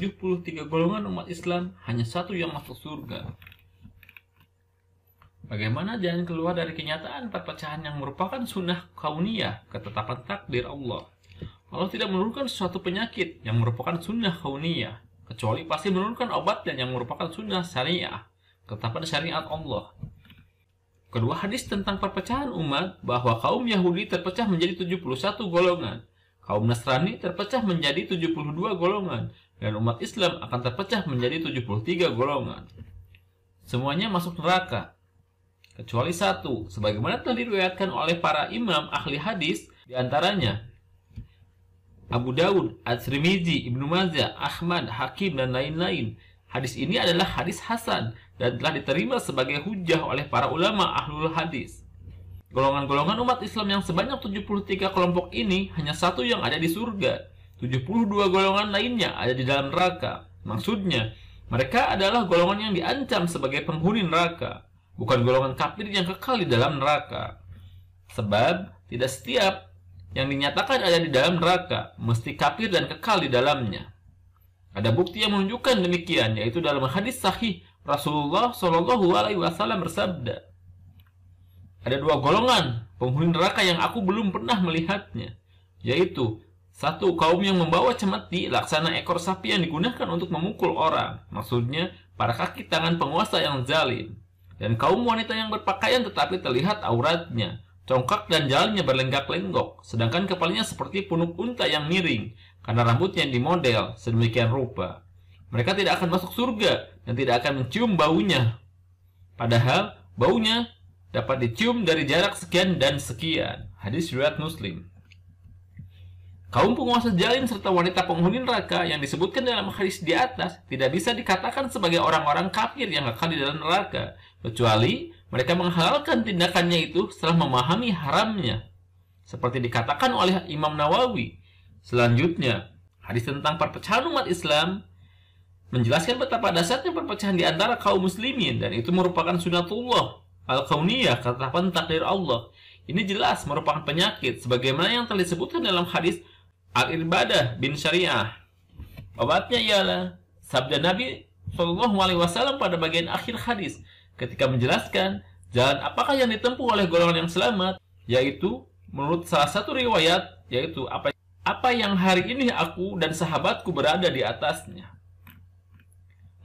73 golongan umat Islam, hanya satu yang masuk surga. Bagaimana jalan keluar dari kenyataan perpecahan yang merupakan sunnah kauniyah, ketetapan takdir Allah? Allah tidak menurunkan suatu penyakit yang merupakan sunnah kauniyah, kecuali pasti menurunkan obat dan yang merupakan sunnah syariah, ketetapan syariat Allah. Kedua hadis tentang perpecahan umat, bahwa kaum Yahudi terpecah menjadi 71 golongan, kaum Nasrani terpecah menjadi 72 golongan, dan umat Islam akan terpecah menjadi 73 golongan. Semuanya masuk neraka, kecuali satu, sebagaimana telah diriwayatkan oleh para imam ahli hadis, diantaranya Abu Dawud, At-Tirmidzi, Ibnu Majah, Ahmad, Hakim, dan lain-lain. Hadis ini adalah hadis hasan dan telah diterima sebagai hujjah oleh para ulama ahlul hadis. Golongan-golongan umat Islam yang sebanyak 73 kelompok ini hanya satu yang ada di surga. 72 golongan lainnya ada di dalam neraka. Maksudnya, mereka adalah golongan yang diancam sebagai penghuni neraka, bukan golongan kafir yang kekal di dalam neraka. Sebab tidak setiap yang dinyatakan ada di dalam neraka mesti kafir dan kekal di dalamnya. Ada bukti yang menunjukkan demikian, yaitu dalam hadis sahih Rasulullah Shallallahu Alaihi Wasallam bersabda, ada dua golongan penghuni neraka yang aku belum pernah melihatnya, yaitu satu, kaum yang membawa cemeti laksana ekor sapi yang digunakan untuk memukul orang, maksudnya para kaki tangan penguasa yang zalim, dan kaum wanita yang berpakaian tetapi terlihat auratnya, congkak dan jalannya berlenggak-lenggok, sedangkan kepalanya seperti punuk unta yang miring, karena rambutnya dimodel sedemikian rupa. Mereka tidak akan masuk surga dan tidak akan mencium baunya. Padahal baunya dapat dicium dari jarak sekian dan sekian. Hadis riwayat Muslim. Kaum penguasa zalim serta wanita penghuni neraka yang disebutkan dalam hadis di atas tidak bisa dikatakan sebagai orang-orang kafir yang kekal di dalam neraka, kecuali mereka menghalalkan tindakannya itu setelah memahami haramnya, seperti dikatakan oleh Imam Nawawi. Selanjutnya, hadis tentang perpecahan umat Islam menjelaskan betapa dasarnya perpecahan di antara kaum muslimin, dan itu merupakan sunatullah al-kauniyah, ketetapan takdir Allah. Ini jelas merupakan penyakit, sebagaimana yang telah disebutkan dalam hadis Al-Irbadah bin Syariah. Obatnya ialah sabda Nabi Shallallahu Alaihi Wasallam pada bagian akhir hadis, ketika menjelaskan jalan apakah yang ditempuh oleh golongan yang selamat, yaitu menurut salah satu riwayat, yaitu apa yang hari ini aku dan sahabatku berada di atasnya.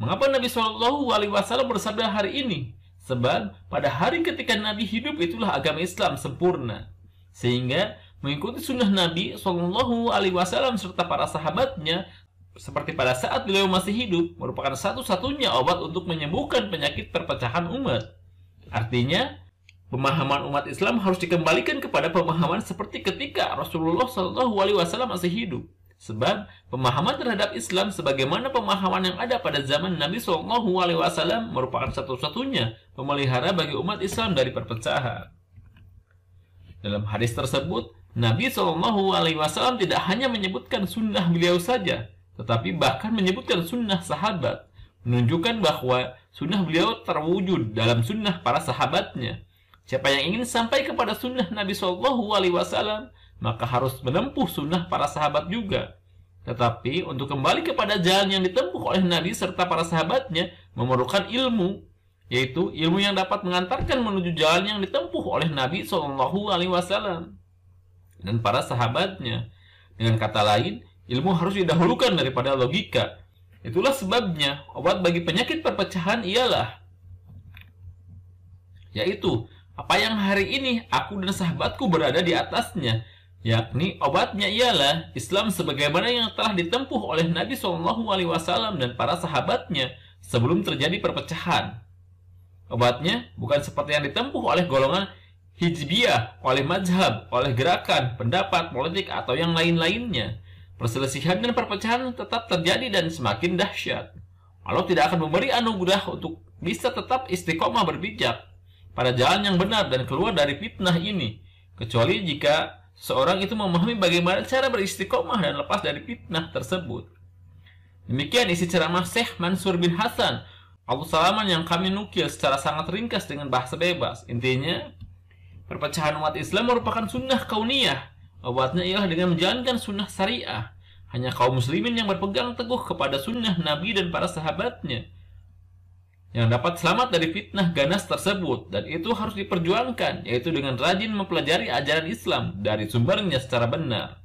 Mengapa Nabi Shallallahu Alaihi Wasallam bersabda hari ini? Sebab pada hari ketika Nabi hidup itulah agama Islam sempurna, sehingga mengikuti sunnah Nabi Shallallahu Alaihi Wasallam serta para sahabatnya seperti pada saat beliau masih hidup merupakan satu-satunya obat untuk menyembuhkan penyakit perpecahan umat. Artinya, pemahaman umat Islam harus dikembalikan kepada pemahaman seperti ketika Rasulullah Shallallahu Alaihi Wasallam masih hidup. Sebab pemahaman terhadap Islam sebagaimana pemahaman yang ada pada zaman Nabi Shallallahu Alaihi Wasallam merupakan satu-satunya pemelihara bagi umat Islam dari perpecahan. Dalam hadis tersebut, Nabi Shallallahu Alaihi Wasallam tidak hanya menyebutkan sunnah beliau saja, tetapi bahkan menyebutkan sunnah sahabat, menunjukkan bahwa sunnah beliau terwujud dalam sunnah para sahabatnya. Siapa yang ingin sampai kepada sunnah Nabi Shallallahu Alaihi Wasallam, maka harus menempuh sunnah para sahabat juga. Tetapi untuk kembali kepada jalan yang ditempuh oleh Nabi serta para sahabatnya memerlukan ilmu, yaitu ilmu yang dapat mengantarkan menuju jalan yang ditempuh oleh Nabi Shallallahu Alaihi Wasallam dan para sahabatnya. Dengan kata lain, ilmu harus didahulukan daripada logika. Itulah sebabnya obat bagi penyakit perpecahan ialah, yaitu apa yang hari ini aku dan sahabatku berada di atasnya, yakni obatnya ialah Islam sebagaimana yang telah ditempuh oleh Nabi Shallallahu Alaihi Wasallam dan para sahabatnya sebelum terjadi perpecahan. Obatnya bukan seperti yang ditempuh oleh golongan hizbiyah, oleh mazhab, oleh gerakan, pendapat, politik, atau yang lain-lainnya. Perselisihan dan perpecahan tetap terjadi dan semakin dahsyat. Allah tidak akan memberi anugerah untuk bisa tetap istiqomah berpijak pada jalan yang benar dan keluar dari fitnah ini, kecuali jika seorang itu memahami bagaimana cara beristiqomah dan lepas dari fitnah tersebut. Demikian isi ceramah Syekh Mansur bin Hasan Al-Salaman yang kami nukil secara sangat ringkas dengan bahasa bebas. Intinya, perpecahan umat Islam merupakan sunnah kauniyah. Obatnya ialah dengan menjalankan sunnah syariah. hanya kaum muslimin yang berpegang teguh kepada sunnah Nabi dan para sahabatnya yang dapat selamat dari fitnah ganas tersebut, dan itu harus diperjuangkan, yaitu dengan rajin mempelajari ajaran Islam dari sumbernya secara benar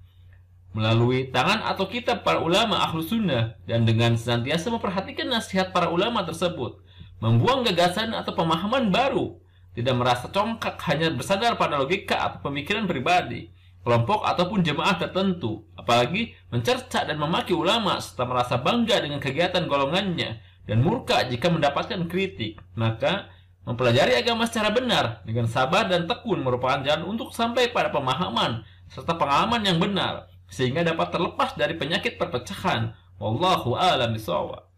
melalui tangan atau kitab para ulama ahlu sunnah, dan dengan senantiasa memperhatikan nasihat para ulama tersebut, membuang gagasan atau pemahaman baru, tidak merasa congkak hanya bersandar pada logika atau pemikiran pribadi, kelompok ataupun jemaah tertentu, apalagi mencerca dan memaki ulama serta merasa bangga dengan kegiatan golongannya dan murka jika mendapatkan kritik. Maka mempelajari agama secara benar dengan sabar dan tekun merupakan jalan untuk sampai pada pemahaman serta pengalaman yang benar, sehingga dapat terlepas dari penyakit perpecahan. Wallahu a'lam bishawab.